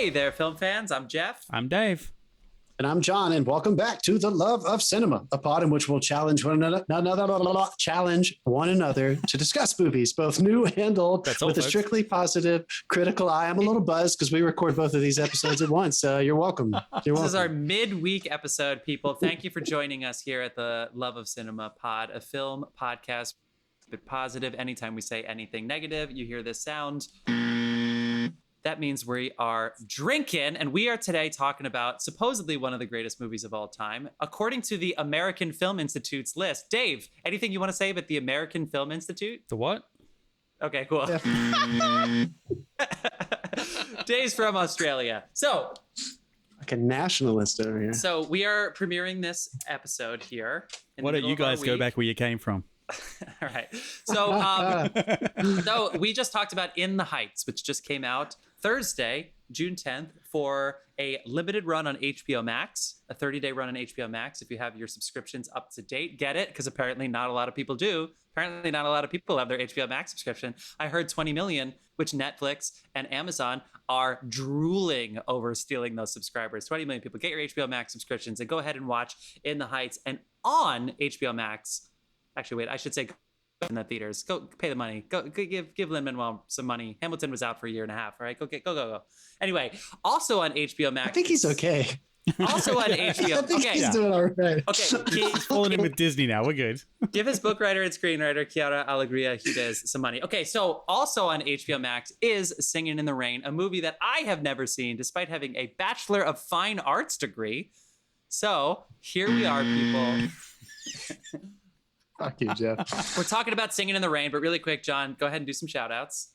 Hey there, film fans. I'm Jeff. I'm Dave. And I'm John, and welcome back to The Love of Cinema, a pod in which we'll challenge one another to discuss movies, both new and old, with a strictly positive, critical eye. I'm a little buzzed because we record both of these episodes at once. You're welcome. This is our midweek episode, people. Thank you for joining us here at The Love of Cinema pod, a film podcast, but positive. Anytime we say anything negative, you hear this sound. That means we are drinking, and we are today talking about supposedly one of the greatest movies of all time. According to the American Film Institute's list. Dave, anything you want to say about the American Film Institute? The what? Okay, cool. Yeah. Dave's from Australia. So, like a nationalist over here. So we are premiering this episode here. Why don't you guys go back where you came from? All right. So we just talked about In the Heights, which just came out Thursday, June 10th, for a limited run on HBOMax, a 30-day run on HBOMax. If you have your subscriptions up to date, get it, because apparently not a lot of people do. Apparently not a lot of people have their HBO Max subscription. I heard 20 million, which Netflix and Amazon are drooling over stealing those subscribers. 20 million people. Get your HBO Max subscriptions and go ahead and watch In the Heights. And on HBO Max, actually, wait, I should say in the theaters. Go pay the money. Go give Lin-Manuel some money. Hamilton was out for a year and a half. All right, go. Anyway, also on HBO Max. I think he's okay. Also on HBO. I think he's doing all right. Okay, he's falling in with Disney now. We're good. Give his book writer and screenwriter Chiara Alegria Hudes some money. Okay, so also on HBO Max is Singin In The Rain, a movie that I have never seen, despite having a Bachelor of Fine Arts degree. So here we are, people. Fuck you, Jeff. We're talking about Singin In The Rain, but really quick, John, go ahead and do some shout outs.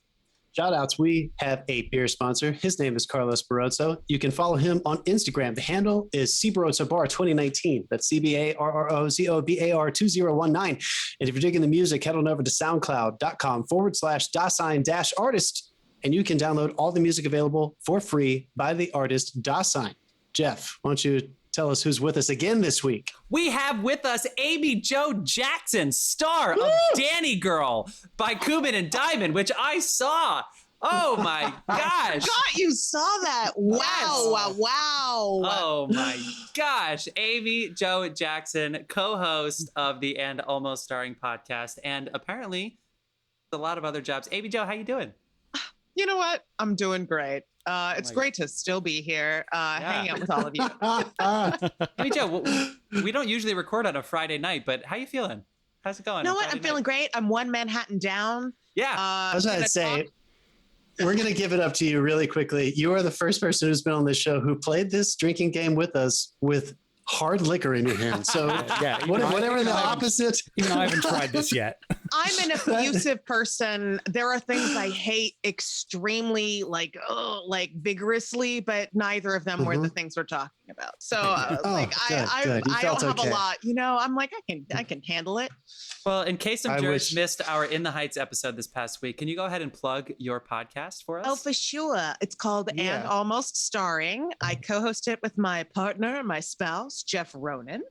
Shout outs. We have a beer sponsor. His name is Carlos Barroso. You can follow him on Instagram. The handle is CBarrosoBar 2019. That's CBARROZOBAR 2019. And if you're digging the music, head on over to soundcloud.com/Dasein-artist. And you can download all the music available for free by the artist Dasein. Jeff, why don't you tell us who's with us again this week? We have with us Amy Jo Jackson, star of Danny Girl by Cuban and Diamond, which I saw. Oh my gosh. God, you saw that. Wow. Yes. Wow. Oh my gosh. Amy Jo Jackson, co-host of the And Almost Starring podcast, and apparently a lot of other jobs. Amy Jo, how you doing? You know what? I'm doing great. It's great to still be here, hanging out with all of you. Amy Jo, we don't usually record on a Friday night, but how you feeling? How's it going? You know what? I'm feeling great. I'm one Manhattan down. Yeah. I was going to say, we're going to give it up to you really quickly. You are the first person who's been on this show who played this drinking game with us with hard liquor in your hand. So whatever the opposite. Even I haven't tried this yet. I'm an abusive person. There are things I hate extremely, like vigorously, but neither of them were the things we're talking about. So I don't have a lot, I'm like, I can handle it. Well, in case some jerks missed our In the Heights episode this past week, can you go ahead and plug your podcast for us? Oh, for sure. It's called And Almost Starring. I co-host it with my partner, my spouse, Jeff Ronan.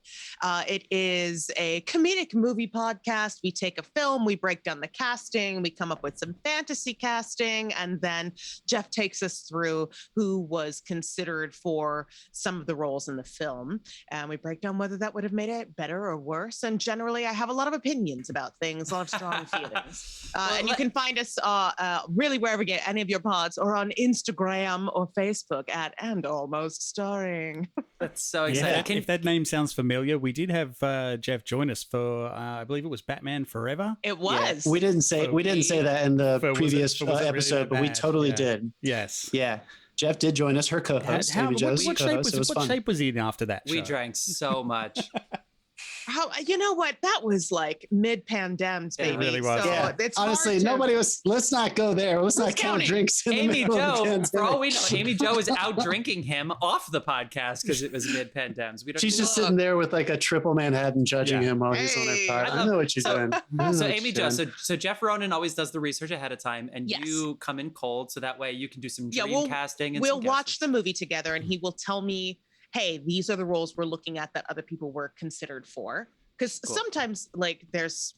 It is a comedic movie podcast. We take a film, we break down the casting, we come up with some fantasy casting, and then Jeff takes us through who was considered for some of the roles in the film. And we break down whether that would have made it better or worse. And generally, I have a lot of opinions about things, a lot of strong feelings. And you can find us really wherever you get any of your pods, or on Instagram or Facebook at And Almost Starring. That's so exciting. Yeah, if that name sounds familiar, we did have Jeff join us for, I believe it was Batman Forever. It was. Yeah, we didn't say that in the previous episode, but we totally did. Yes. Yeah. Jeff did join us, her co-host. What shape was he in after that show? We drank so much. You know what? That was like mid-pandems, baby. It really was. So yeah. it's honestly, nobody was. Let's not go there. Let's not count drinks in the middle of the pandemic. For all we know, Amy Jo is out drinking him off the podcast because it was mid-pandems. She's just sitting there with like a triple Manhattan judging him while he's on her pod. I know what you're doing. So Amy Jo, so Jeff Ronan always does the research ahead of time, and you come in cold, so that way you can do some dream casting. And we'll watch the movie together, and he will tell me, hey, these are the roles we're looking at that other people were considered for. Because sometimes, like, there's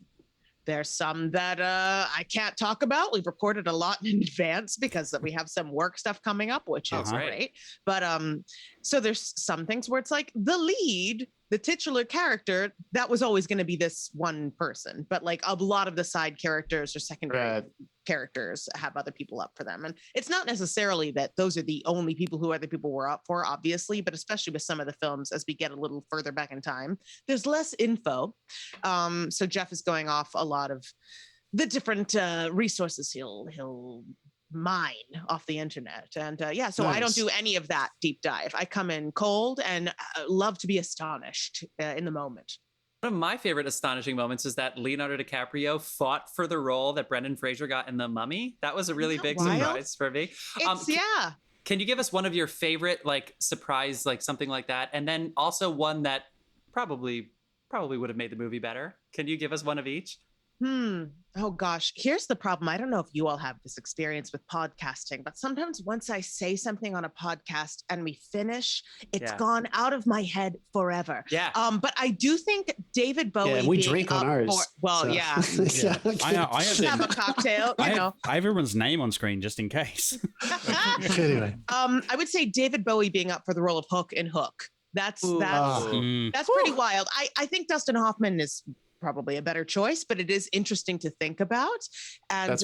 There's some that I can't talk about. We've recorded a lot in advance because we have some work stuff coming up, which is great. But so there's some things where it's like the lead, the titular character, that was always going to be this one person. But like a lot of the side characters or secondary characters have other people up for them. And it's not necessarily that those are the only people who other people were up for, obviously, but especially with some of the films, as we get a little further back in time, there's less info. So Jeff is going off a lot of the different resources he'll mine off the internet. And so I don't do any of that deep dive. I come in cold and love to be astonished in the moment. One of my favorite astonishing moments is that Leonardo DiCaprio fought for the role that Brendan Fraser got in The Mummy. That was a really big surprise for me. Can you give us one of your favorite like surprise, like something like that? And then also one that probably would have made the movie better. Can you give us one of each? Oh gosh, here's the problem. I don't know if you all have this experience with podcasting, but sometimes once I say something on a podcast and we finish, it's gone out of my head forever. But I do think David Bowie. Yeah, we drink on ours. I have a cocktail. I have everyone's name on screen just in case. Anyway, I would say David Bowie being up for the role of Hook in Hook. That's pretty wild. I think Dustin Hoffman is probably a better choice, but it is interesting to think about. And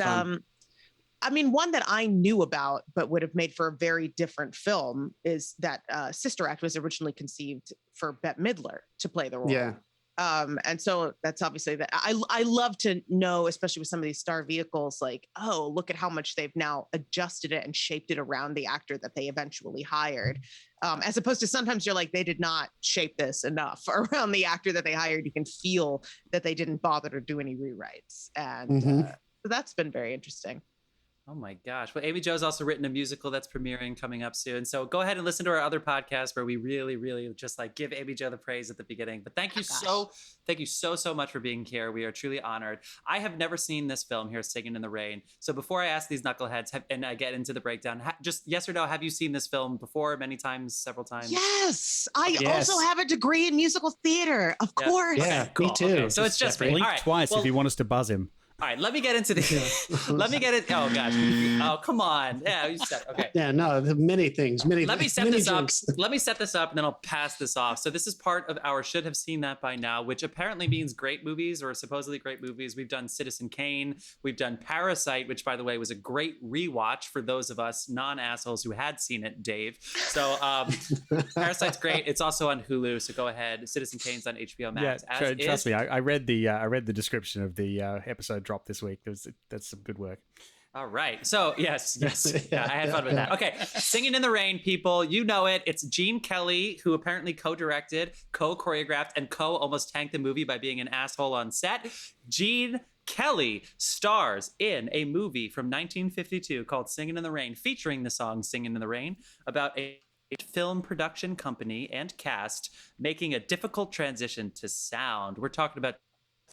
I mean, one that I knew about but would have made for a very different film is that Sister Act was originally conceived for Bette Midler to play the role. And so that's obviously that I love to know, especially with some of these star vehicles, like, oh, look at how much they've now adjusted it and shaped it around the actor that they eventually hired. As opposed to sometimes you're like, they did not shape this enough around the actor that they hired. You can feel that they didn't bother to do any rewrites. And so that's been very interesting. Oh my gosh. Well, Amy Jo's also written a musical that's premiering coming up soon. So go ahead and listen to our other podcast where we really, really just like give Amy Jo the praise at the beginning. But thank you so much for being here. We are truly honored. I have never seen this film here, Singin In The Rain. So before I ask these knuckleheads and I get into the breakdown, just yes or no, have you seen this film before, many times, several times? Yes. I also have a degree in musical theater. Of course. Yeah, okay, cool. Me too. Okay, so it's just blink twice if you want us to buzz him. All right, let me get into the. Let me get it. Oh gosh. Oh come on. Yeah, you said okay. Yeah, no, many things. Let me set this up. Let me set this up, and then I'll pass this off. So this is part of our should have seen that by now, which apparently means great movies or supposedly great movies. We've done Citizen Kane. We've done Parasite, which by the way was a great rewatch for those of us non-assholes who had seen it, Dave. So Parasite's great. It's also on Hulu. So go ahead. Citizen Kane's on HBOMax. Yeah, trust me. I read the description of the episode drop this week. That's some good work. All right. So yes. Yeah, I had fun with that. Okay. Singin In The Rain, people. You know it. It's Gene Kelly, who apparently co-directed, co-choreographed, and almost tanked the movie by being an asshole on set. Gene Kelly stars in a movie from 1952 called Singin In The Rain, featuring the song Singin In The Rain, about a film production company and cast making a difficult transition to sound. We're talking about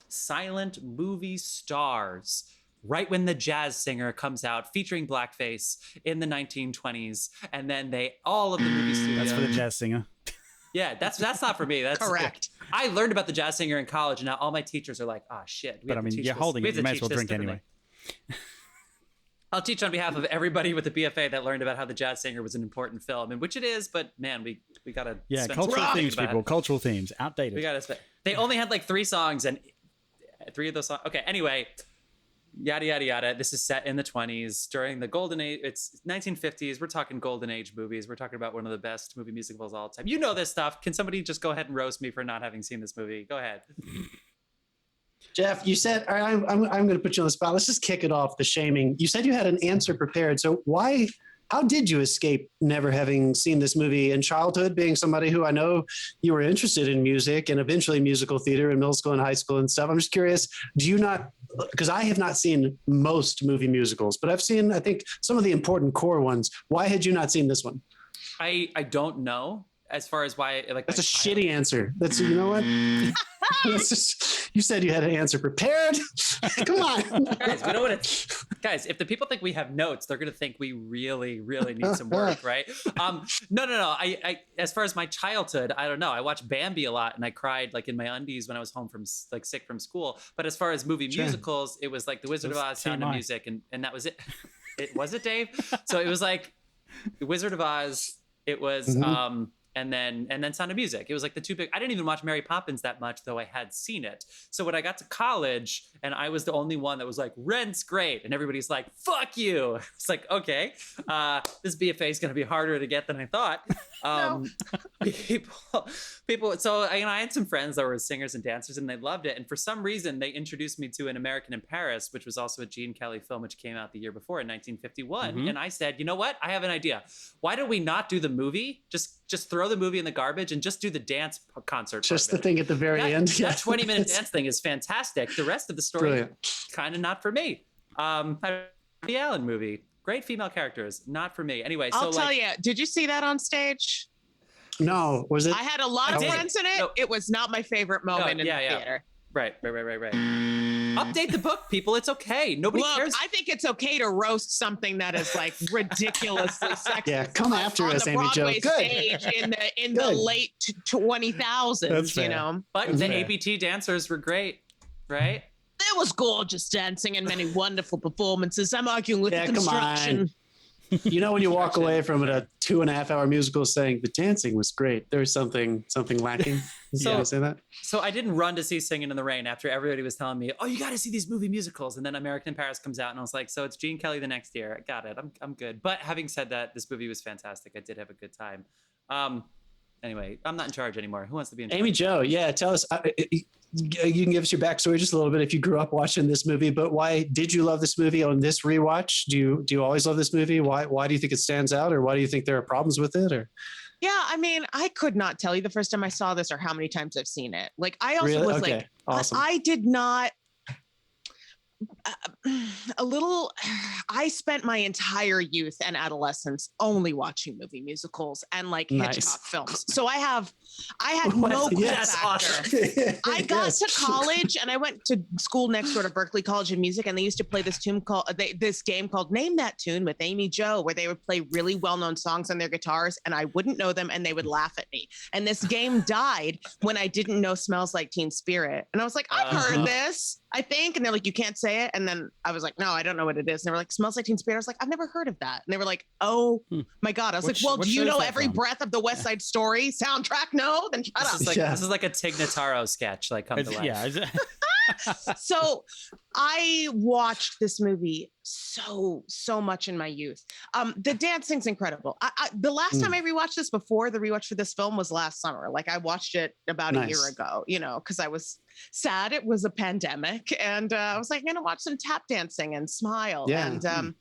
silent movie stars right when the jazz singer comes out featuring blackface in the 1920s, and then all of the movie studios. That's for the jazz singer. Yeah, that's not for me. That's correct. I learned about the jazz singer in college, and now all my teachers are like, "Ah, shit." But I mean, you're holding it. You may as well drink anyway. I'll teach on behalf of everybody with the BFA that learned about how the jazz singer was an important film, and which it is. But man, we gotta cultural themes, people. Cultural themes, outdated. We gotta. They only had like 3 songs, and 3 of those songs. Okay, anyway, yada yada yada. This is set in the 20s during the golden age. It's 1950s. We're talking golden age movies. We're talking about one of the best movie musicals of all time. You know this stuff. Can somebody just go ahead and roast me for not having seen this movie? Go ahead. Jeff, you said I'm going to put you on the spot. Let's just kick it off. The shaming. You said you had an answer prepared. So why? How did you escape never having seen this movie in childhood, being somebody who I know you were interested in music and eventually musical theater in middle school and high school and stuff? I'm just curious, do you not, because I have not seen most movie musicals, but I've seen, I think, some of the important core ones. Why had you not seen this one? I don't know as far as why. Like that's a shitty answer. That's, you know what? You said you had an answer prepared. Come on. Guys, we know what it's. Guys, if the people think we have notes, they're gonna think we really, really need some work, right? No. I as far as my childhood, I don't know. I watched Bambi a lot, and I cried like in my undies when I was home from like sick from school. But as far as movie musicals, it was like The Wizard of Oz, Sound of Music, and that was it. It was it, Dave. So it was like The Wizard of Oz. It was and then Sound of Music. It was like the two big. I didn't even watch Mary Poppins that much, though I had seen it. So when I got to college, and I was the only one that was like, Rent's great, and everybody's like, fuck you. It's like, okay, this BFA is going to be harder to get than I thought. People. So I had some friends that were singers and dancers, and they loved it. And for some reason, they introduced me to An American in Paris, which was also a Gene Kelly film, which came out the year before in 1951. And I said, you know what? I have an idea. Why do we not do the movie? Just throw the movie in the garbage and just do the dance concert. Just the thing at the very end. That 20-minute dance thing is fantastic. The rest of the story, kind of not for me. The Allen movie, great female characters, not for me. Anyway, I'll tell you. Did you see that on stage? No, was it? I had a lot of friends in it. No. It was not my favorite moment in the theater. Right. Update the book, people. It's okay. Nobody cares. I think it's okay to roast something that is like ridiculously sexist. Yeah, come after us, Amy Jo. Good. Stage in the late 20,000s, you know. But the ABT dancers were great, right? There was gorgeous dancing and many wonderful performances. I'm arguing with the construction. Come on. You know, when you walk away from a 2.5-hour musical saying the dancing was great, there's something lacking. So, say that? So I didn't run to see Singin' in the Rain after everybody was telling me, oh, you got to see these movie musicals. And then American in Paris comes out, and I was like, so it's Gene Kelly the next year. I got it. I'm good. But having said that, this movie was fantastic. I did have a good time. Anyway, I'm not in charge anymore. Who wants to be in charge? Amy Jo, yeah, tell us. You can give us your backstory just a little bit if you grew up watching this movie, but why did you love this movie on this rewatch? Do you always love this movie? Why do you think it stands out, or why do you think there are problems with it? Or yeah, I mean, I could not tell you the first time I saw this or how many times I've seen it. Like I also was like, awesome. I did not. I spent my entire youth and adolescence only watching movie musicals and like Hitchcock films. So I had no cool factor. Awesome. I got to college and I went to school next door to Berklee College of Music, and they used to play this game called Name That Tune with Amy Jo, where they would play really well-known songs on their guitars, and I wouldn't know them, and they would laugh at me. And this game died when I didn't know Smells Like Teen Spirit, and I was like, I've heard this, I think, and they're like, you can't say it, and then I was like, no, I don't know what it is. And they were like, Smells Like Teen Spirit. I was like, I've never heard of that. And they were like, oh my God. I was like, well, do you know every breath of the West Side Story soundtrack? No, then shut up. This is like a Tig Notaro sketch, like come to life. Yeah. So I watched this movie so much in my youth. The dancing's incredible. The last time I rewatched this before the rewatch for this film was last summer. Like I watched it about a year ago, you know, because I was sad it was a pandemic, and I was like, I'm gonna watch some tap dancing and smile. Yeah. And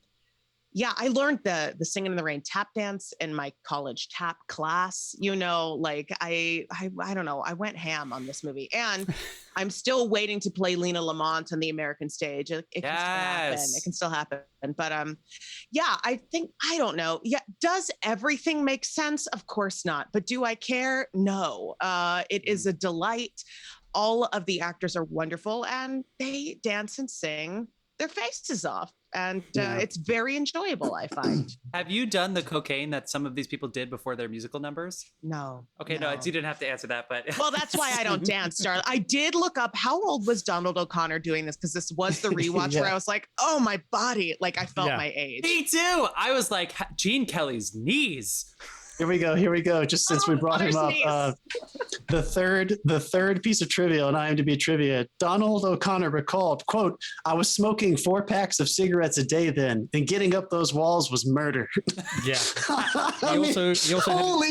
yeah, I learned the Singin' in the Rain tap dance in my college tap class. You know, like I don't know. I went ham on this movie, and I'm still waiting to play Lena Lamont on the American stage. It can still happen. It can still happen. But yeah, I don't know. Yeah, does everything make sense? Of course not. But do I care? No. It is a delight. All of the actors are wonderful, and they dance and sing their faces off. And it's very enjoyable, I find. Have you done the cocaine that some of these people did before their musical numbers? No. Okay, no, you didn't have to answer that, but... Well, that's why I don't dance, darling. I did look up how old was Donald O'Connor doing this, because this was the rewatch where I was like, oh, my body. Like, I felt my age. Me too. I was like, Gene Kelly's knees. Here we go. Just since we brought him up, the third piece of trivia on IMDb trivia, Donald O'Connor recalled, quote, I was smoking 4 packs of cigarettes a day then, and getting up those walls was murder. Yeah. Holy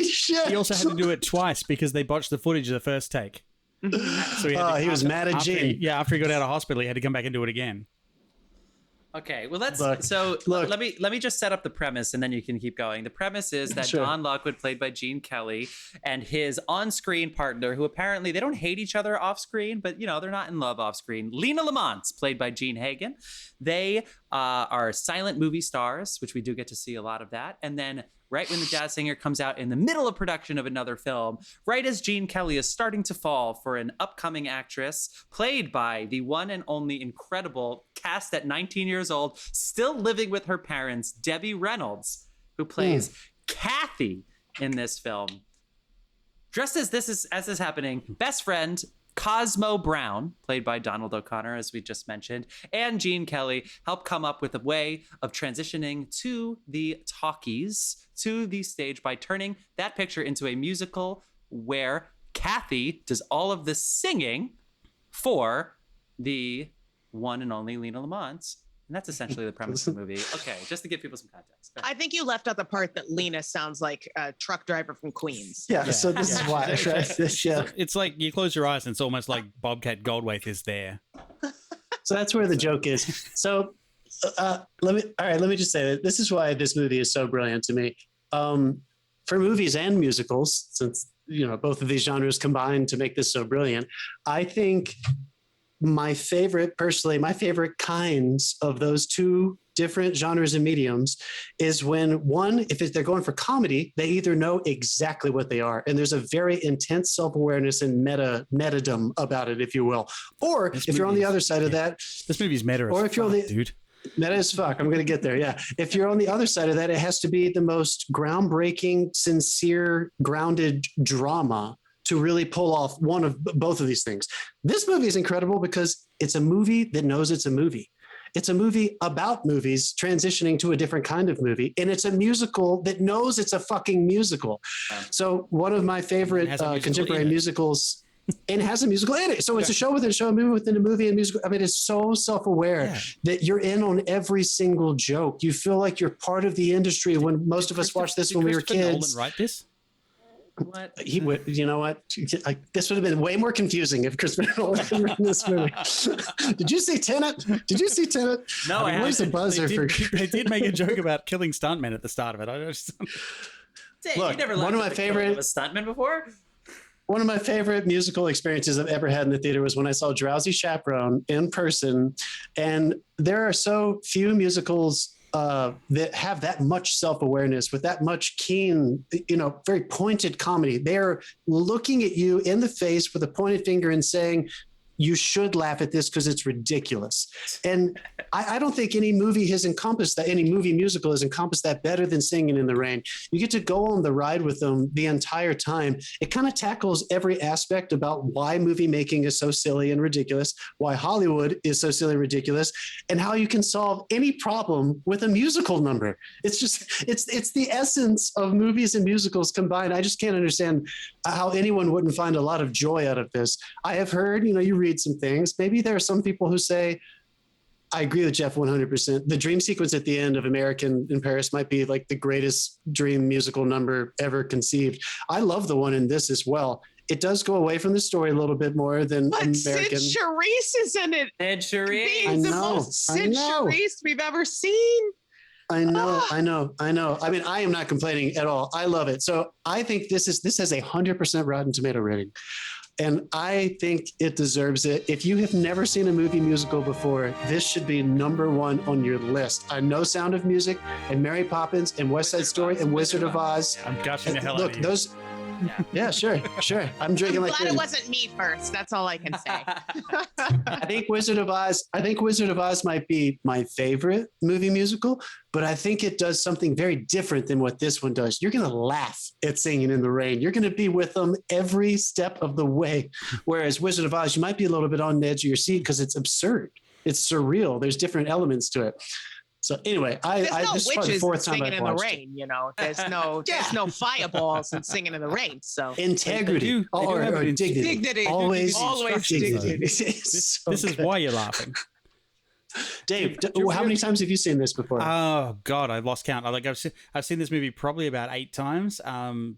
shit. He also had to do it twice because they botched the footage of the first take. So he was mad at Gene. After he got out of hospital, he had to come back and do it again. Okay, well let me just set up the premise, and then you can keep going. The premise is that Don Lockwood, played by Gene Kelly, and his on-screen partner, who apparently they don't hate each other off-screen, but you know they're not in love off-screen. Lena Lamont, played by Jean Hagen, they are silent movie stars, which we do get to see a lot of that, and then right when the jazz singer comes out in the middle of production of another film, right as Gene Kelly is starting to fall for an upcoming actress played by the one and only incredible, cast at 19 years old, still living with her parents, Debbie Reynolds, who plays Kathy in this film. Dressed as this is happening, best friend Cosmo Brown, played by Donald O'Connor, as we just mentioned, and Gene Kelly help come up with a way of transitioning to the talkies, to the stage, by turning that picture into a musical where Kathy does all of the singing for the one and only Lena Lamont. And that's essentially the premise of the movie. Okay, just to give people some context. I think you left out the part that Lena sounds like a truck driver from Queens. Yeah, so this is why. It's like you close your eyes and it's almost like Bobcat Goldthwait is there. So that's where the joke is. So let me just say that this is why this movie is so brilliant to me. For movies and musicals, since both of these genres combined to make this so brilliant, I think my favorite kinds of those two different genres and mediums is when one, if they're going for comedy, they either know exactly what they are, and there's a very intense self-awareness and metadom about it, if you will. Or if you're on the other side of that, this movie's meta. Or if you're dude. Meta as fuck. I'm going to get there. Yeah. If you're on the other side of that, it has to be the most groundbreaking, sincere, grounded drama to really pull off one of both of these things. This movie is incredible because it's a movie that knows it's a movie. It's a movie about movies transitioning to a different kind of movie. And it's a musical that knows it's a fucking musical. So one of my favorite contemporary musicals, and it has a musical in it. So it's a show within a show, a movie within a movie, and musical. I mean, it's so self-aware that you're in on every single joke. You feel like you're part of the industry when most of us watched this when we were kids. Nolan write this? What? He would, you know what? This would have been way more confusing if Christopher Nolan had written this movie. Did you see Tenet? No, I mean, where's the buzzer they did make a joke about killing stuntmen at the start of it. Look, you never one of my favorite stuntman before. One of my favorite musical experiences I've ever had in the theater was when I saw Drowsy Chaperone in person. And there are so few musicals that have that much self-awareness with that much keen, very pointed comedy. They're looking at you in the face with a pointed finger and saying, you should laugh at this because it's ridiculous. And I don't think any movie has encompassed that, any movie musical has encompassed that better than Singin' in the Rain. You get to go on the ride with them the entire time. It kind of tackles every aspect about why movie making is so silly and ridiculous, why Hollywood is so silly and ridiculous, and how you can solve any problem with a musical number. It's just, it's the essence of movies and musicals combined. I just can't understand how anyone wouldn't find a lot of joy out of this. I have heard, you read some things. Maybe there are some people who say, I agree with Jeff 100%. The dream sequence at the end of American in Paris might be like the greatest dream musical number ever conceived. I love the one in this as well. It does go away from the story a little bit more than American. Cyd Charisse is in it. Cyd Charisse. Being the most Cyd Charisse we've ever seen. I know. I mean, I am not complaining at all. I love it. So I think this has a 100% Rotten Tomato rating. And I think it deserves it. If you have never seen a movie musical before, this should be number one on your list. I know Sound of Music and Mary Poppins and West Side Story and Wizard of Oz. I'm gushing the hell out of you. Those. Yeah, sure. I'm drinking I'm like. glad it wasn't me first. That's all I can say. I think Wizard of Oz might be my favorite movie musical, but I think it does something very different than what this one does. You're going to laugh at Singin' in the Rain. You're going to be with them every step of the way. Whereas Wizard of Oz, you might be a little bit on the edge of your seat because it's absurd. It's surreal. There's different elements to it. So anyway, this is the fourth time I've in the rain. There's no fireballs in Singin' in the Rain. So integrity or dignity. Always dignity. This is why you're laughing. Dave, how many times have you seen this before? Oh God, I've lost count. I've seen this movie probably about 8 times,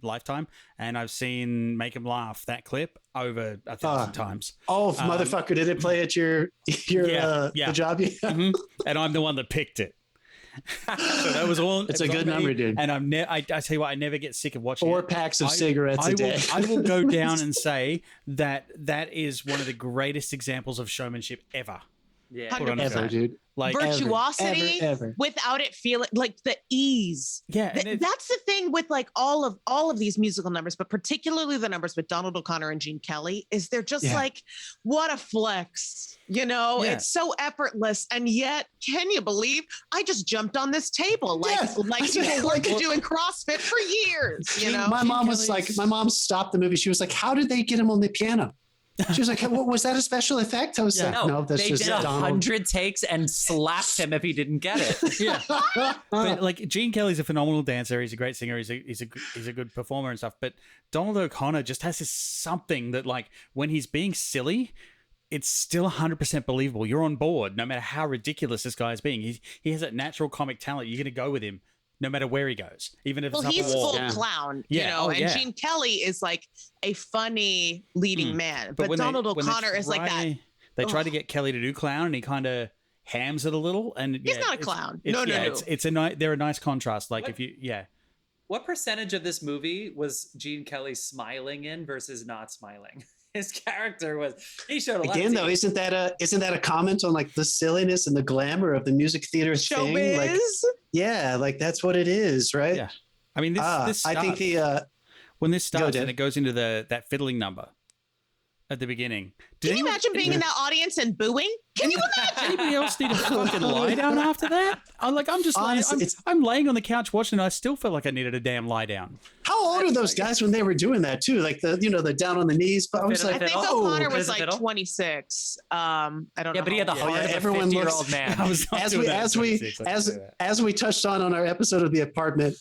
lifetime, and I've seen Make 'Em Laugh, that clip, over 1,000 times. Oh, motherfucker! Did it play at your the job? Mm-hmm. And I'm the one that picked it. So that was all. It's a good number, dude. And I tell you what, I never get sick of watching 4 packs of cigarettes a day. I will go down and say that is one of the greatest examples of showmanship ever. Yeah, ever, dude. Like virtuosity ever. without it feeling like the ease. Yeah, That's the thing with like all of these musical numbers, but particularly the numbers with Donald O'Connor and Gene Kelly, is they're just like, what a flex, you know? Yeah. It's so effortless, and yet, can you believe I just jumped on this table like people were doing CrossFit for years? You know, my mom stopped the movie. She was like, "How did they get him on the piano?" She was like, "What was that a special effect?" I was like, "No, that's they just did Donald." 100 takes and slapped him if he didn't get it. Yeah, but like Gene Kelly's a phenomenal dancer. He's a great singer. He's a good performer and stuff. But Donald O'Connor just has this something that, like, when he's being silly, it's still 100% believable. You're on board, no matter how ridiculous this guy is being. He has that natural comic talent. You're going to go with him no matter where he goes, even if it's up he's a wall. full clown, you know, and Gene Kelly is like a funny leading man, but Donald O'Connor is like that. They try to get Kelly to do clown, and he kind of hams it a little, and he's not a clown. They're a nice contrast. Like What percentage of this movie was Gene Kelly smiling in versus not smiling? His character he showed a lot. Again, though, isn't that a comment on like the silliness and the glamour of the music theater thing? Like, yeah, like that's what it is, right? Yeah. I mean, this starts, I think when this starts and it goes into that fiddling number at the beginning. Can you imagine being in that audience and booing? Can you imagine? Anybody else need a fucking lie down after that? I'm just honestly, I'm laying on the couch watching, and I still felt like I needed a damn lie down. How old are those guys when they were doing that too? Like the down on the knees. But I was like, I think O'Connor was like 26. I don't know. Yeah, but he had the heart of a 50-year-old man. As we touched on our episode of The Apartment,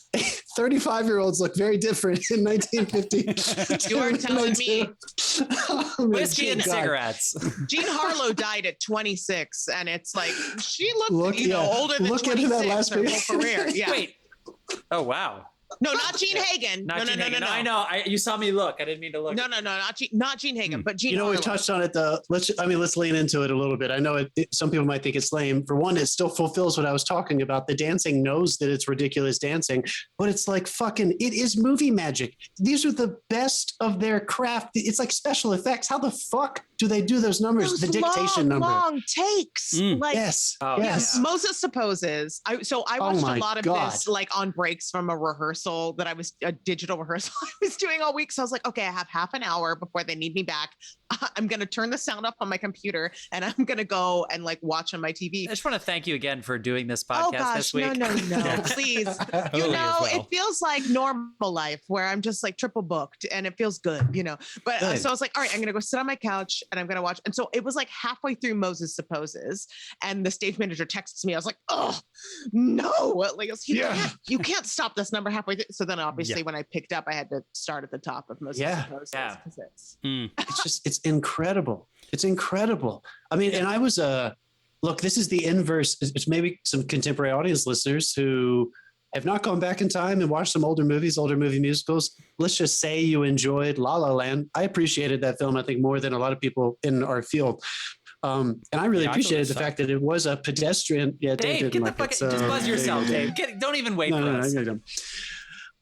35-year-olds look very different in 1950. You are telling me. Whiskey and cigarettes. Jean Harlow died at 26, and it's like she looked older than 26 her whole career. Yeah. Wait. Oh wow. No, not Jean Hagen. No. I know. You saw me look. I didn't mean to look. No, not Jean Hagen, but Jean. We touched on it though. Let's lean into it a little bit. I know some people might think it's lame. For one, it still fulfills what I was talking about. The dancing knows that it's ridiculous dancing, but it's like it is movie magic. These are the best of their craft. It's like special effects. How the fuck do they do those numbers? Those the dictation number. Long takes. Yes. Yes. Moses supposes. I watched a lot of this like on breaks from a rehearsal that a digital rehearsal I was doing all week. So I was like, okay, I have half an hour before they need me back. I'm going to turn the sound up on my computer, and I'm going to go and like watch on my TV. I just want to thank you again for doing this podcast this week. No, please. It feels like normal life where I'm just like triple booked and it feels good, you know. But so I was like, all right, I'm going to go sit on my couch and I'm going to watch. And so it was like halfway through Moses Supposes, and the stage manager texts me. I was like, oh no, like you can't stop this number halfway through. So then obviously when I picked up, I had to start at the top of Moses Supposes. Yeah. It's incredible. It's incredible. I mean, and I was look, this is the inverse. It's maybe some contemporary audience listeners who have not gone back in time and watched some older movie musicals. Let's just say you enjoyed La La Land. I appreciated that film, I think, more than a lot of people in our field. And I really appreciated the fact that it was a pedestrian. Yeah, Dave, get the fucking, just buzz yourself, Dave. Don't even wait for us. No.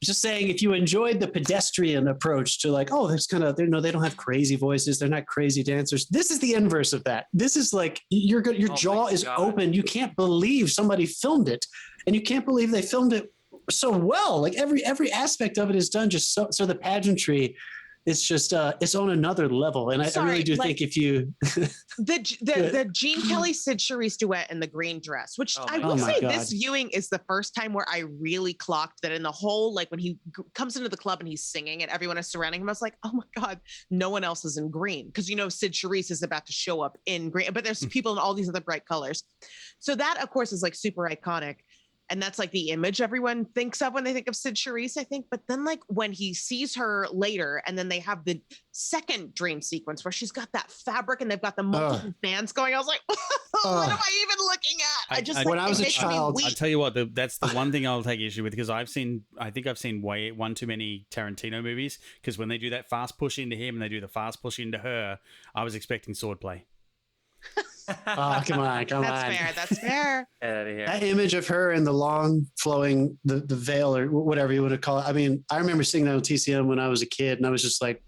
Just saying, if you enjoyed the pedestrian approach to like, oh, there's kind of, they don't have crazy voices, they're not crazy dancers. This is the inverse of that. This is like your jaw is open. You can't believe somebody filmed it, and you can't believe they filmed it so well. Like every aspect of it is done just so the pageantry. It's just it's on another level, and I really do think if you the Gene Kelly Cyd Charisse duet in the green dress, which I will say this viewing is the first time where I really clocked that in the whole, like when he comes into the club and he's singing and everyone is surrounding him, I was like, oh my god, no one else is in green, because you know Cyd Charisse is about to show up in green, but there's people in all these other bright colors, so that of course is like super iconic. And that's like the image everyone thinks of when they think of Cyd Charisse, I think. But then like when he sees her later, and then they have the second dream sequence where she's got that fabric and they've got the multiple fans going. I was like, what am I even looking at? When I was a child, I'll tell you what, that's the one thing I'll take issue with, because I think I've seen one too many Tarantino movies, because when they do that fast push into him and they do the fast push into her, I was expecting swordplay. Oh, come on. That's fair. Get out of here. That image of her in the long flowing, the veil or whatever you would call it. I mean, I remember seeing that on TCM when I was a kid, and I was just like,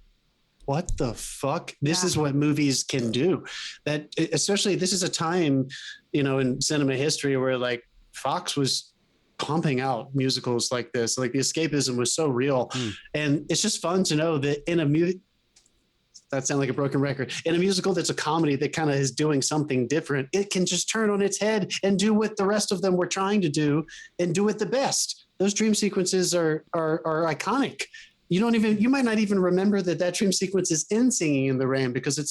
what the fuck? This is what movies can do. That especially this is a time, in cinema history where like Fox was pumping out musicals like this. Like the escapism was so real. And it's just fun to know that in a movie, that sounds like a broken record, in a musical that's a comedy that kind of is doing something different, it can just turn on its head and do what the rest of them were trying to do and do it the best. Those dream sequences are iconic. You might not even remember that dream sequence is in Singing in the Rain because it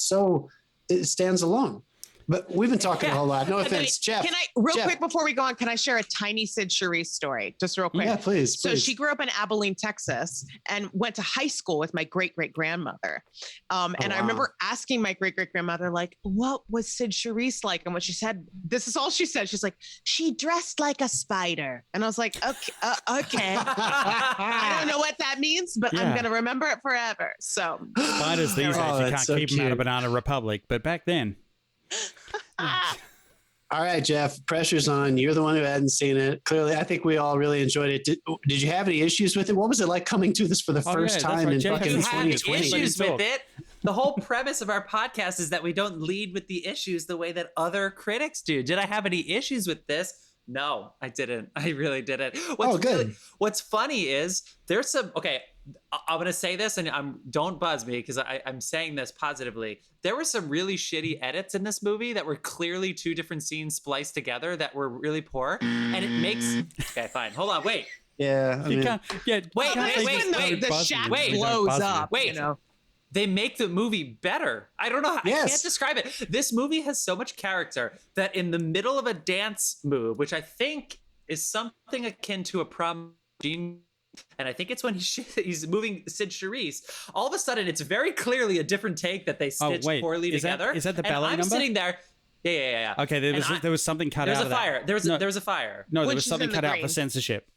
stands alone. But we've been talking a whole lot. No offense, Jeff. Can I, quick before we go on, can I share a tiny Cyd Charisse story? Just real quick. Yeah, please. So she grew up in Abilene, Texas, and went to high school with my great-great-grandmother. And I remember asking my great-great-grandmother, like, what was Cyd Charisse like? And when she said, this is all she said. She's like, she dressed like a spider. And I was like, okay. I don't know what that means, but I'm going to remember it forever. So spiders these days, you can't keep them out of Banana Republic. But back then. All right, Jeff, pressure's on. You're the one who hadn't seen it. Clearly, I think we all really enjoyed it. Did you have any issues with it? What was it like coming to this for the first time in fucking 2020? Issues with it? The whole premise of our podcast is that we don't lead with the issues the way that other critics do. Did I have any issues with this? No, I didn't. I really didn't. What's funny is there's some, I'm going to say this and don't buzz me because I'm saying this positively. There were some really shitty edits in this movie that were clearly two different scenes spliced together that were really poor. And it makes, okay, fine. Hold on. Wait. Yeah. Wait. The shack blows up. Wait. They make the movie better. I don't know. I can't describe it. This movie has so much character that in the middle of a dance move, which I think is something akin to a prom Jean, and I think it's when he's moving Cyd Charisse, all of a sudden it's very clearly a different take that they stitched poorly together. Is that the ballet number? I'm sitting there. Yeah. Okay, there was something cut out of that. There was a fire. No, there was something cut out for censorship.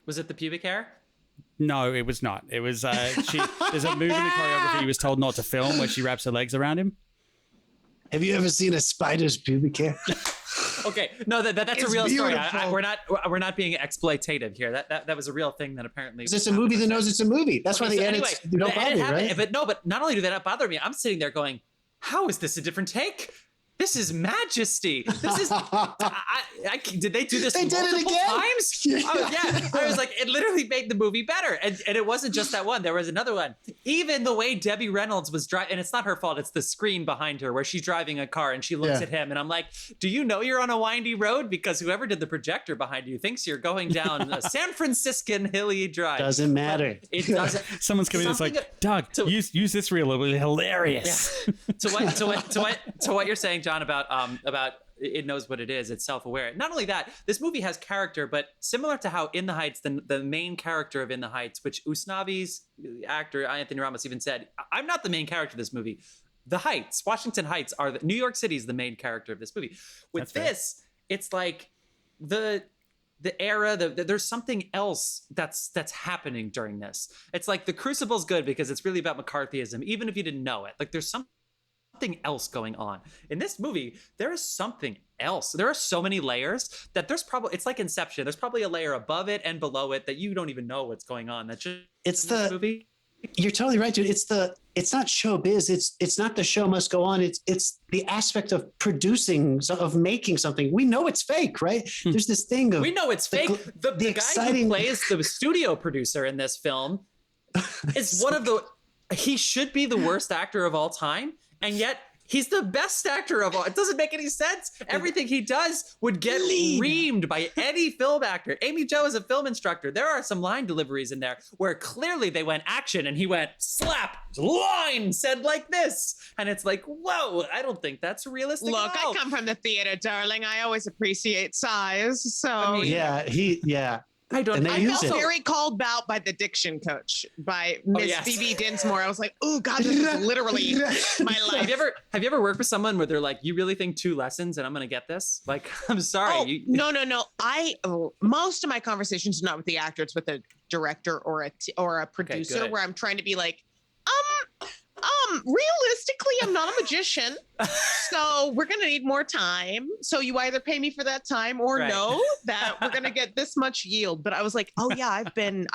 Was it the pubic hair? No, it was not. It was there's a move in the choreography he was told not to film where she wraps her legs around him. Have you ever seen a spider's pubic hair? Okay, no, that's a real story. We're not being exploitative here. That was a real thing that apparently. It's a movie that knows it's a movie. That's why the edits don't bother you, right? But not only do they not bother me, I'm sitting there going, "How is this a different take? This is majesty. This is. Did they do this multiple times? Yeah. I was like, it literally made the movie better. And it wasn't just that one. There was another one. Even the way Debbie Reynolds was driving, and it's not her fault. It's the screen behind her where she's driving a car and she looks at him. And I'm like, do you know you're on a windy road? Because whoever did the projector behind you thinks you're going down a San Franciscan hilly drive. Doesn't matter. It doesn't. Someone's coming in. It's like, Doug, use this reel. It'll be hilarious. Yeah. To what you're saying, John, about it knows what it is. It's self-aware. Not only that, this movie has character, but similar to how In the Heights, the main character of In the Heights, which Usnavi's actor Anthony Ramos even said, I'm not the main character of this movie. The Heights, Washington Heights, New York City is the main character of this movie. With this, it's like the era, there's something else that's happening during this. It's like The Crucible's good because it's really about McCarthyism, even if you didn't know it. Like there's something else going on in this movie. There is something else. There are so many layers that it's like Inception. There's probably a layer above it and below it that you don't even know what's going on. That's just movie. You're totally right, dude. It's not showbiz. It's not the show must go on. It's the aspect of producing, of making something. We know it's fake, right? There's this thing of we know it's fake. The guy who plays the studio producer in this film is one of the. He should be the worst actor of all time. And yet he's the best actor of all. It doesn't make any sense. Everything he does would get reamed by any film actor. Amy Jo is a film instructor. There are some line deliveries in there where clearly they went action and he went slap, line said like this. And it's like, whoa, I don't think that's realistic. Look, at all. I come from the theater, darling. I always appreciate size. So I mean, I felt very called out by the diction coach, by Miss Phoebe Dinsmore. I was like, oh God, this is literally my life. Have you ever worked with someone where they're like, you really think 2 lessons and I'm going to get this? Like, I'm sorry. No. Most of my conversations are not with the actor. It's with a director or a producer where I'm trying to be like, Realistically, I'm not a magician, so we're gonna need more time. So you either pay me for that time or know that we're gonna get this much yield. But I was like, oh yeah, I've done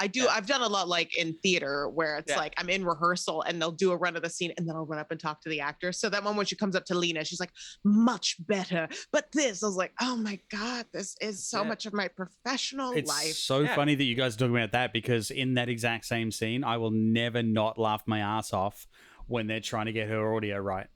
a lot like in theater where it's like I'm in rehearsal and they'll do a run of the scene and then I'll run up and talk to the actor. So that one when she comes up to Lena, she's like, much better. But this, I was like, oh my God, this is so much of my professional life. It's so funny that you guys are talking about that, because in that exact same scene, I will never not laugh my ass off when they're trying to get her audio right.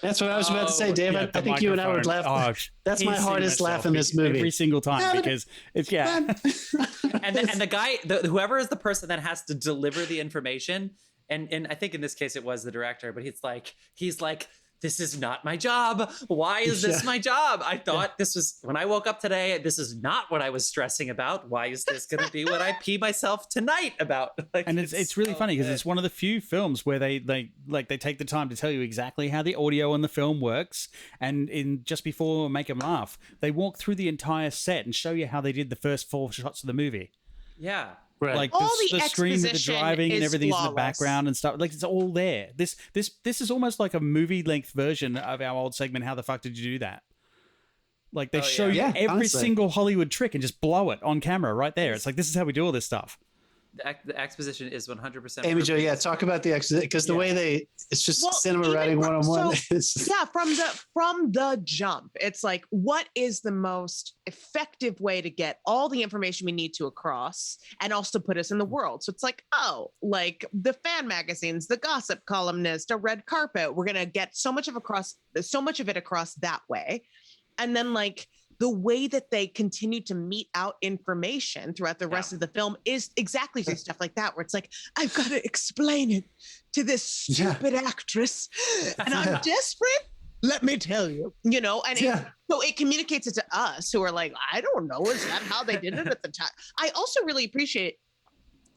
That's what I was about to say, David. Yeah, I think you and I would laugh. Oh, that's my hardest laugh in this movie. Every single time, because it's, and the guy, whoever is the person that has to deliver the information, and I think in this case it was the director, but he's like, this is not my job. Why is this my job? I thought this was, when I woke up today, this is not what I was stressing about. Why is this going to be what I pee myself tonight about? Like, and it's really funny because it's one of the few films where they take the time to tell you exactly how the audio on the film works. And in just before Make 'Em Laugh, they walk through the entire set and show you how they this first 4 shots of the movie. Yeah. Right. Like all the screen with the driving and everything's flawless in the background and stuff. Like, it's all there. This is almost like a movie length version of our old segment, How the Fuck Did You Do That? Like, they show you every single Hollywood trick and just blow it on camera right there. It's like, this is how we do all this stuff. The exposition is 100%. Amy Jo, talk about the exposition, because the way it's just cinema writing 101. From the jump, it's like, what is the most effective way to get all the information we need to across and also put us in the world? So it's like, like the fan magazines, the gossip columnist, a red carpet. We're gonna get so much of it across that way, and then like, the way that they continue to mete out information throughout the rest of the film is exactly through stuff like that, where it's like, I've got to explain it to this stupid actress, and I'm desperate. Let me tell you, and so it communicates it to us who are like, I don't know, is that how they did it at the time? I also really appreciate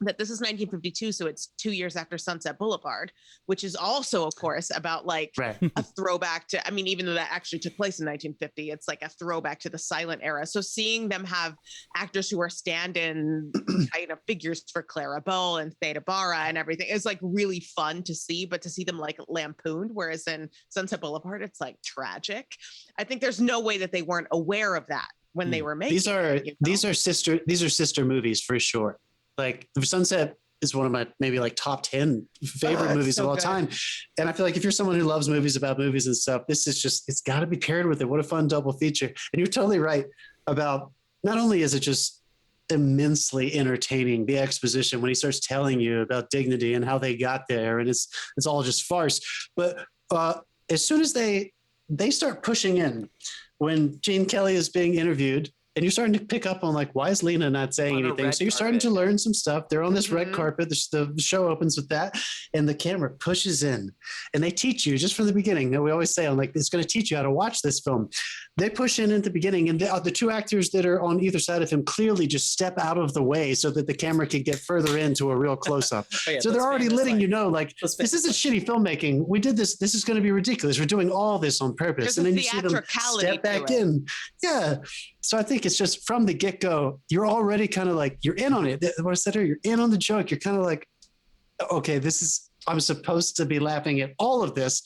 that this is 1952, so it's 2 years after Sunset Boulevard, which is also, of course, about like a throwback to, I mean, even though that actually took place in 1950, it's like a throwback to the silent era. So seeing them have actors who are stand-in figures for Clara Bow and Theda Bara and everything is like really fun to see, but to see them like lampooned, whereas in Sunset Boulevard, it's like tragic. I think there's no way that they weren't aware of that when they were making these are sister movies for sure. Like, Sunset is one of my maybe like top 10 favorite movies of all time. And I feel like if you're someone who loves movies about movies and stuff, this is just, it's got to be paired with it. What a fun double feature. And you're totally right about, not only is it just immensely entertaining, the exposition when he starts telling you about dignity and how they got there, and it's all just farce. But as soon as they start pushing in, when Gene Kelly is being interviewed, and you're starting to pick up on like, why is Lena not saying anything? So you're starting to learn some stuff. They're on this red carpet. The show opens with that, and the camera pushes in, and they teach you just from the beginning. We always say, I'm like, it's going to teach you how to watch this film. They push in at the beginning, and the 2 actors that are on either side of him clearly just step out of the way so that the camera can get further into a real close up. So they're already letting you know, like, this isn't shitty filmmaking. We did this. This is going to be ridiculous. We're doing all this on purpose. And then you see them step back in. Yeah. So I think it's just from the get-go, you're already kind of like, you're in on it. What I said earlier, you're in on the joke. You're kind of like, okay, I'm supposed to be laughing at all of this.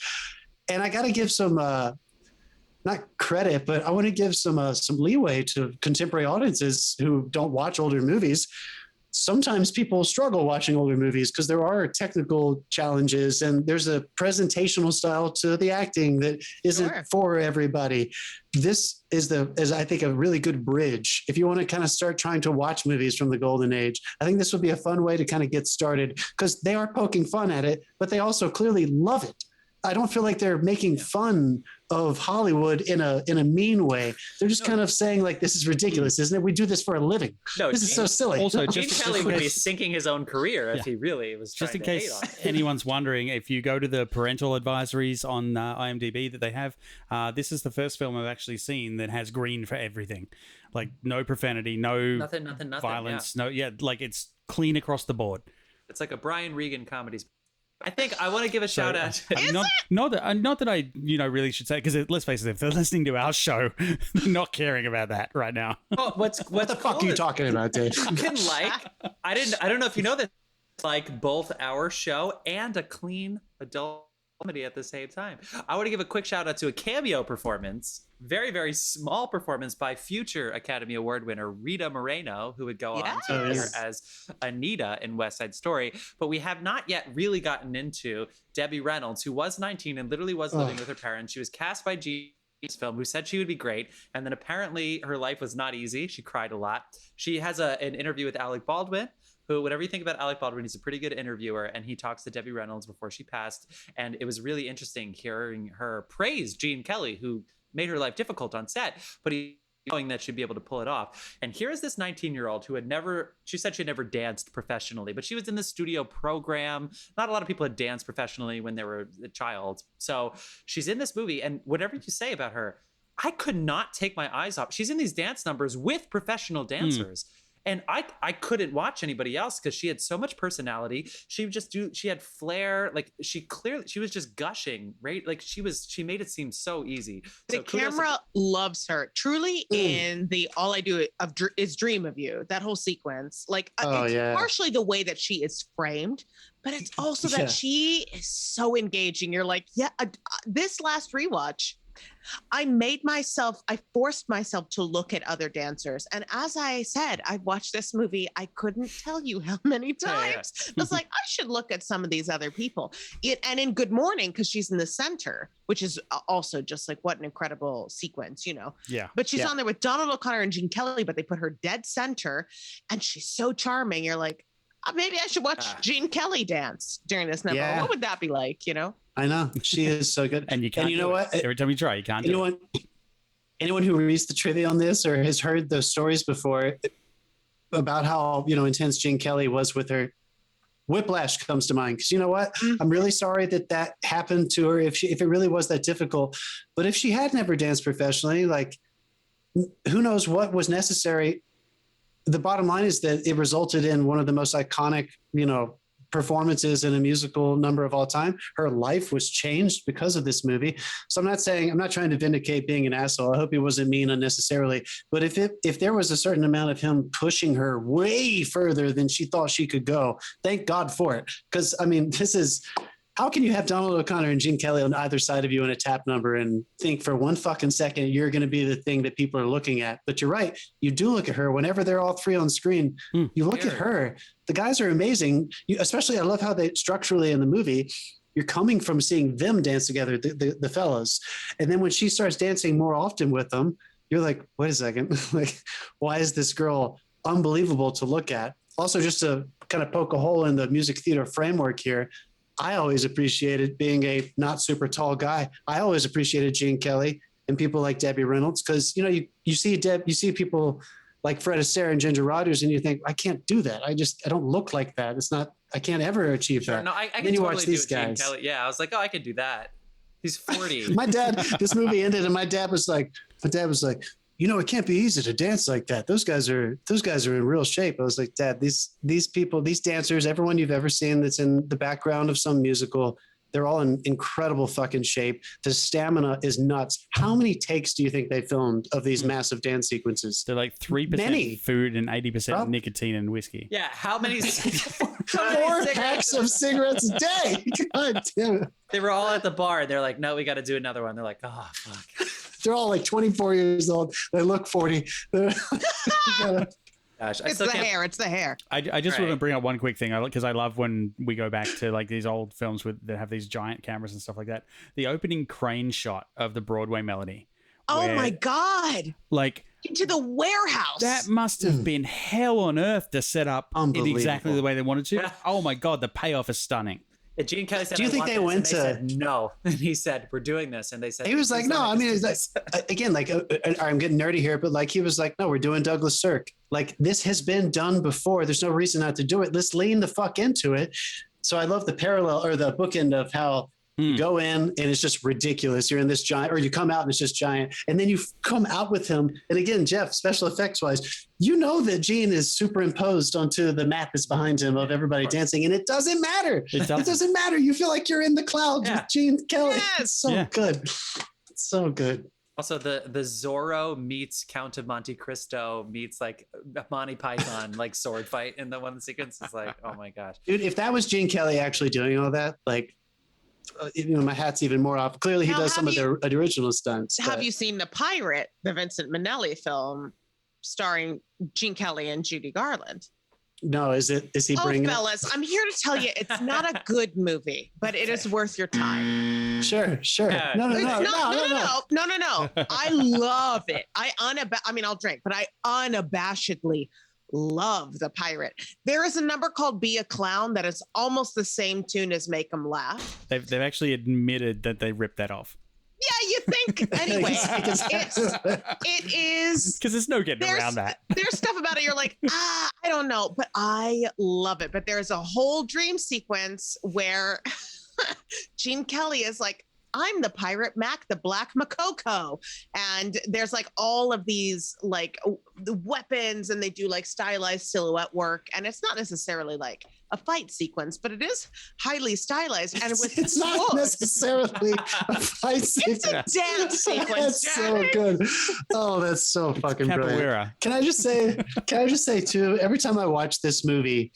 And I got to give some, not credit, but I want to give some leeway to contemporary audiences who don't watch older movies. Sometimes people struggle watching older movies because there are technical challenges and there's a presentational style to the acting that isn't for everybody. This is I think, a really good bridge. If you want to kind of start trying to watch movies from the golden age, I think this would be a fun way to kind of get started, because they are poking fun at it, but they also clearly love it. I don't feel like they're making fun of Hollywood in a mean way. They're just kind of saying like, this is ridiculous, isn't it? We do this for a living. No, this is so silly. Also, Gene Kelly would be sinking his own career if he really was trying just in to case hate on it. anyone's wondering, if you go to the parental advisories on IMDb that they have, this is the first film I've actually seen that has green for everything. Like, no profanity, nothing, violence, like, it's clean across the board. It's like a Brian Regan comedy. I think I want to give a shout out. Not that I really should say, because let's face it, if they're listening to our show, they're not caring about that right now. Oh, what the fuck are you talking about, Dave? You can I don't know if you know this, like both our show and a clean adult comedy at the same time. I want to give a quick shout out to a cameo performance, very, very small performance by future Academy Award winner Rita Moreno, who would go on to appear as Anita in West Side Story. But we have not yet really gotten into Debbie Reynolds, who was 19 and literally was living with her parents. She was cast by G's film, who said she would be great. And then apparently her life was not easy. She cried a lot. She has an interview with Alec Baldwin, who, whatever you think about Alec Baldwin, he's a pretty good interviewer, and he talks to Debbie Reynolds before she passed. And it was really interesting hearing her praise Gene Kelly, who made her life difficult on set, but he knowing that she'd be able to pull it off. And here is this 19-year-old who she said she had never danced professionally, but she was in the studio program. Not a lot of people had danced professionally when they were a child. So she's in this movie, and whatever you say about her, I could not take my eyes off. She's in these dance numbers with professional dancers. And I couldn't watch anybody else because she had so much personality. She had flair. Like she was just gushing, right? Like she made it seem so easy. The camera loves her truly in the All I Do is Dream of You, that whole sequence. Like it's partially the way that she is framed, but it's also that she is so engaging. You're like, this last rewatch, I forced myself to look at other dancers. And as I said, I watched this movie, I couldn't tell you how many times. I was like, I should look at some of these other people. And in Good Morning, because she's in the center, which is also just like, what an incredible sequence, you know? Yeah. But she's on there with Donald O'Connor and Jean Kelly, but they put her dead center, and she's so charming. You're like, maybe I should watch Gene Kelly dance during this number. What would that be like, you know? I know. She is so good. And you can't. And you know what? Every time you try, you can't do it. Anyone who reads the trivia on this or has heard those stories before about how, intense Gene Kelly was with her, Whiplash comes to mind. Because you know what? I'm really sorry that happened to her if it really was that difficult. But if she had never danced professionally, like, who knows what was necessary. The bottom line is that it resulted in one of the most iconic, performances in a musical number of all time. Her life was changed because of this movie. So I'm not trying to vindicate being an asshole. I hope he wasn't mean unnecessarily. But if there was a certain amount of him pushing her way further than she thought she could go, thank God for it. Because how can you have Donald O'Connor and Gene Kelly on either side of you in a tap number and think for one fucking second you're going to be the thing that people are looking at? But you're right. You do look at her whenever they're all three on screen. You look at her. The guys are amazing. Especially, I love how they structurally in the movie, you're coming from seeing them dance together, the fellas. And then when she starts dancing more often with them, you're like, wait a second. Like, why is this girl unbelievable to look at? Also, just to kind of poke a hole in the music theater framework here, I always appreciated being a not super tall guy. I always appreciated Gene Kelly and people like Debbie Reynolds because, you see people like Fred Astaire and Ginger Rogers and you think, I can't do that. I don't look like that. I can't ever achieve that. No, I can totally watch these guys. Gene Kelly. Yeah, I was like, I could do that. He's 40. My dad, this movie ended and my dad was like, it can't be easy to dance like that. Those guys are in real shape. I was like, Dad, these people, these dancers, everyone you've ever seen that's in the background of some musical, they're all in incredible fucking shape. The stamina is nuts. How many takes do you think they filmed of these massive dance sequences? They're like 3% food and 80% nicotine and whiskey. Yeah. How many? 4 packs of cigarettes a day. God damn it. They were all at the bar. And they're like, no, we got to do another one. They're like, oh, fuck. They're all like 24 years old. They look 40. Gosh, it's the hair. It's the hair. I just want to bring up one quick thing because I love when we go back to like these old films that have these giant cameras and stuff like that. The opening crane shot of the Broadway Melody. Oh my God! Like into the warehouse. That must have been hell on earth to set up in exactly the way they wanted to. Oh my God, the payoff is stunning. Gene Kelly said, "Do you think they went to?" Said, no, and he said, "We're doing this," and they said, "He was like, no." I mean, it's like again, like I'm getting nerdy here, but like he was like, "No, we're doing Douglas Sirk. Like this has been done before. There's no reason not to do it. Let's lean the fuck into it." So I love the parallel or the bookend of how you go in and it's just ridiculous. You're in this giant, or you come out and it's just giant, and then you come out with him. And again, Jeff, special effects wise, you know that Gene is superimposed onto the mat that's behind him of everybody dancing, and it doesn't matter. It doesn't matter. You feel like you're in the clouds with Gene Kelly. Yes. It's so good. It's so good. Also, the Zorro meets Count of Monte Cristo meets like Monty Python like sword fight in the one sequence is like, oh my gosh, Dude, if that was Gene Kelly actually doing all that, like, my hat's even more off. Clearly, he Now, does some of the original stunts. Have you seen The Pirate, the Vincent Minnelli film starring Gene Kelly and Judy Garland? No, is he bringing? Oh, fellas, I'm here to tell you, it's not a good movie, but it is worth your time. Sure. No. I love it. I mean, I'll drink, but I unabashedly love The Pirate. There is a number called Be a Clown that is almost the same tune as Make 'Em Laugh. They've actually admitted that they ripped that off. Yeah, you think. Anyway, it is. Because there's no getting around that. There's stuff about it you're like, I don't know, but I love it. But there's a whole dream sequence where Gene Kelly is like, I'm the pirate Mac, the Black Makoko. And there's like all of these like the weapons, and they do like stylized silhouette work. And it's not necessarily like a fight sequence, but it is highly stylized. And it's not necessarily a fight sequence. It's a dance sequence. That's so good. Oh, that's so fucking brilliant. Can I just say too, every time I watch this movie,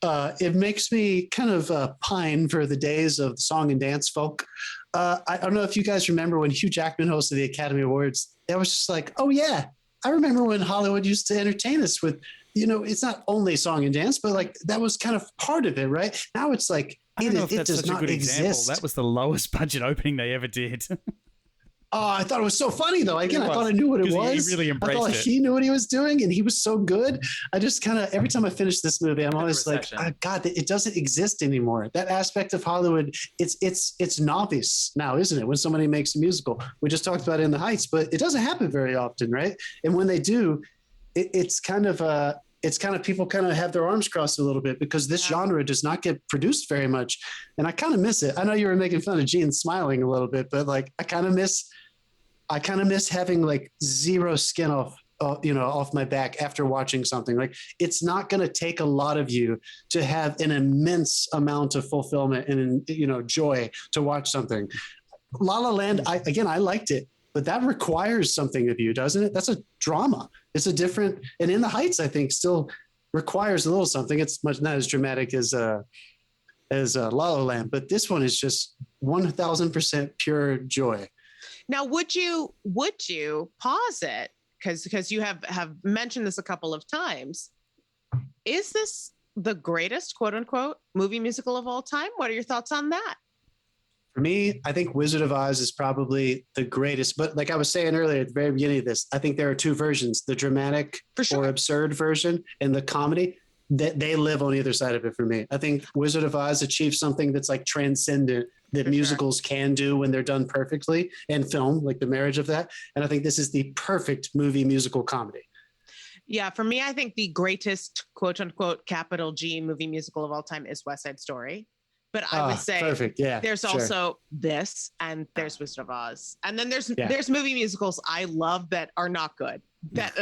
it makes me kind of pine for the days of the song and dance folk. I don't know if you guys remember when Hugh Jackman hosted the Academy Awards. That was just like, oh yeah, I remember when Hollywood used to entertain us with, it's not only song and dance, but like that was kind of part of it, right? Now it's like it does not exist. That was the lowest budget opening they ever did. Oh, I thought it was so funny though. Again, I thought I knew what it was. He really embraced I thought he knew what he was doing, and he was so good. I just kind of every time I finish this movie, I'm always like, oh, God, it doesn't exist anymore. That aspect of Hollywood, it's novice now, isn't it? When somebody makes a musical, we just talked about it in the Heights, but it doesn't happen very often, right? And when they do, it's kind of people kind of have their arms crossed a little bit because this genre does not get produced very much, and I kind of miss it. I know you were making fun of Gene smiling a little bit, but like I kind of miss having like zero skin off my back after watching something. Like it's not going to take a lot of you to have an immense amount of fulfillment and joy to watch something. La La Land, I liked it, but that requires something of you, doesn't it? That's a drama. It's a different, and In the Heights, I think, still requires a little something. It's much not as dramatic as La La Land, but this one is just 1,000% pure joy. Now, would you pause it? Because you have mentioned this a couple of times. Is this the greatest, quote unquote, movie musical of all time? What are your thoughts on that? For me, I think Wizard of Oz is probably the greatest. But like I was saying earlier at the very beginning of this, I think there are two versions, the dramatic or absurd version and the comedy. That they live on either side of it for me. I think Wizard of Oz achieved something that's like transcendent that musicals can do when they're done perfectly, and film, like the marriage of that. And I think this is the perfect movie musical comedy. Yeah, for me, I think the greatest, quote unquote, capital G movie musical of all time is West Side Story. But I would say there's also this, and there's Wizard of Oz. And then there's movie musicals I love that are not good. That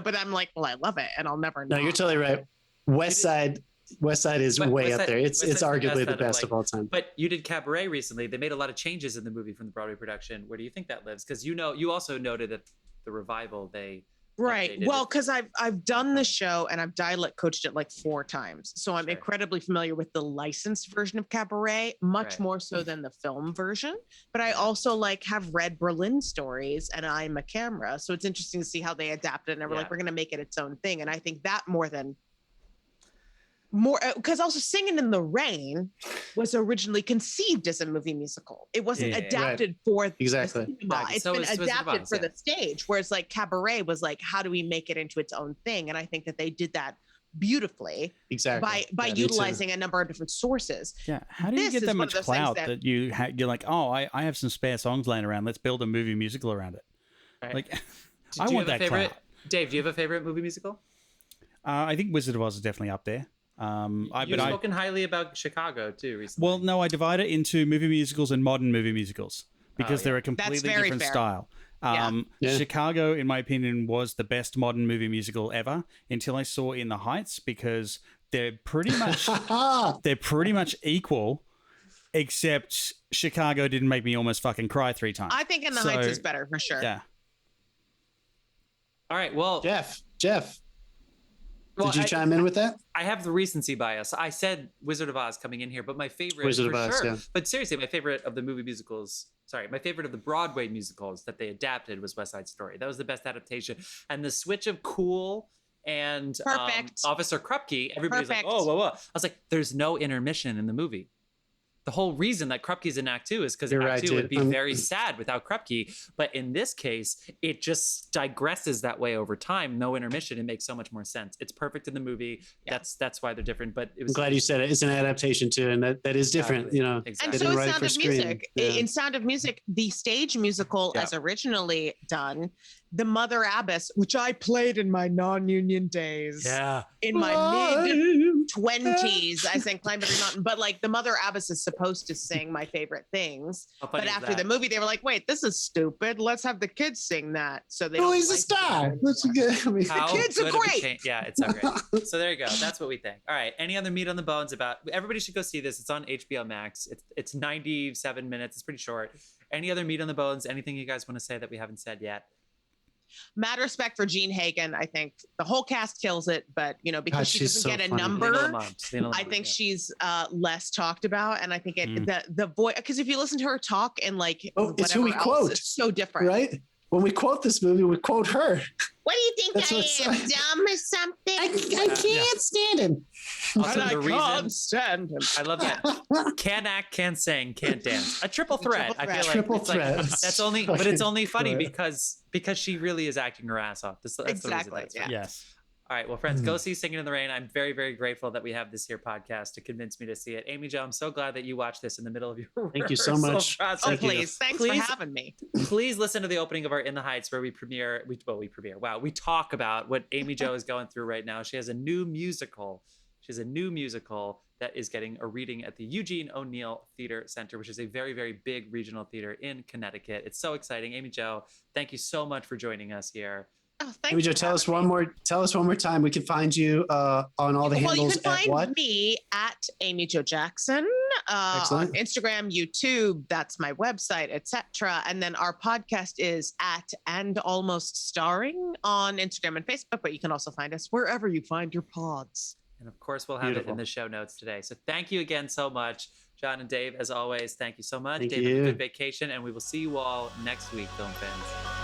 but I'm like, well, I love it, and I'll never know. No, you're totally right. West Side is way up there. It's arguably the best of all time. But you did Cabaret recently. They made a lot of changes in the movie from the Broadway production. Where do you think that lives? Because you also noted that the revival they Well, because I've done the show and I've dialect coached it like 4 times, so I'm incredibly familiar with the licensed version of Cabaret, much more so than the film version. But I also have read Berlin stories, and I'm a camera, so it's interesting to see how they adapted. And we're like, we're going to make it its own thing, and I think that more because also Singin In The Rain was originally conceived as a movie musical. It wasn't adapted for the cinema. It's been adapted for the stage, whereas like Cabaret was like, how do we make it into its own thing? And I think that they did that beautifully by utilizing a number of different sources. Yeah, how do you get that much clout that you're like, oh, I have some spare songs laying around, let's build a movie musical around it. Right. Like I want that clout. Dave, do you have a favorite movie musical? I think Wizard of Oz is definitely up there. You've spoken highly about Chicago too recently. Well, no, I divide it into movie musicals and modern movie musicals because they're a completely different style. Chicago, in my opinion, was the best modern movie musical ever until I saw In the Heights, because they're pretty much equal except Chicago didn't make me almost fucking cry 3 times. I think In the Heights is better for sure. Yeah. All right. Well, Jeff, well, did you chime in with that? I have the recency bias. I said Wizard of Oz coming in here, but my favorite, Wizard for of Oz, sure. yeah. But seriously, my favorite of the movie musicals. Sorry, my favorite of the Broadway musicals that they adapted was West Side Story. That was the best adaptation. And the switch of Cool and Perfect. Officer Krupke, everybody's Perfect. like, oh, whoa, whoa. I was like, there's no intermission in the movie. The whole reason that Krupke's in Act 2 is because Act 2 would be very sad without Krupke. But in this case, it just digresses that way over time. No intermission. It makes so much more sense. It's perfect in the movie. Yeah. That's why they're different. But it was I'm glad you said it. It's an adaptation too, and that is different. Exactly. You know, Exactly. And They so didn't is write it Sound for of screen. Music. Yeah. In Sound of Music, the stage musical Yeah. as originally done, the Mother Abbess, which I played in my non-union days. Yeah. In my mid-20s, I sang Climb Every Mountain. But like the Mother Abbess is supposed to sing my favorite things. How funny But is after that? the movie, they were like, wait, this is stupid. Let's have the kids sing that. So they Oh, don't he's a like star. it That's anymore. good. I mean, How kids are good of a great. change- Yeah, it's so great. So there you go. That's what we think. All right. Any other meat on the bones about? Everybody should go see this. It's on HBO Max. It's 97 minutes. It's pretty short. Any other meat on the bones? Anything you guys want to say that we haven't said yet? Mad respect for Jean Hagen. I think the whole cast kills it, but you know, because God, she she's doesn't so get a funny. number, Lena I Lamont, think yeah. she's less talked about. And I think Mm. the voice, because if you listen to her talk and like Oh, it's who we whatever else, quote, it's so different. right? When we quote this movie, we quote her. What do you think That's I what's- am, dumb or something? I can't stand him. Also, And the I reason can't stand him. I love that can't act, can't sing, can't dance. A triple threat. I feel like Triple it's like, threat. that's only, but it's only funny Fucking because she really is acting her ass off. That's Exactly, the reason that's yeah. funny. Yes. All right, well, friends, go see Singing in the Rain. I'm very, very grateful that we have this here podcast to convince me to see it. Amy Jo, I'm so glad that you watched this in the middle of your Thank you so rehearsal much. process. Oh, Thank you. please. Thanks Please. for having me. Please listen to the opening of our In the Heights where we talk about what Amy Jo is going through right now. She has a new musical. She has a new musical that is getting a reading at the Eugene O'Neill Theater Center, which is a very, very big regional theater in Connecticut. It's so exciting. Amy Jo, thank you so much for joining us here. Oh, thanks Amy Jo, for tell us having one me. more. Tell us one more time. We can find you on all the Well, handles you can at find what? me at Amy Jo Jackson on Excellent. Instagram, YouTube. That's my website, etc. And then our podcast is at And Almost Starring on Instagram and Facebook. But you can also find us wherever you find your pods. And of course, we'll have it Beautiful. in the show notes today. So thank you again so much, John and Dave. As always, thank you so much. Thank Dave, have a you. good vacation, and we will see you all next week, film fans.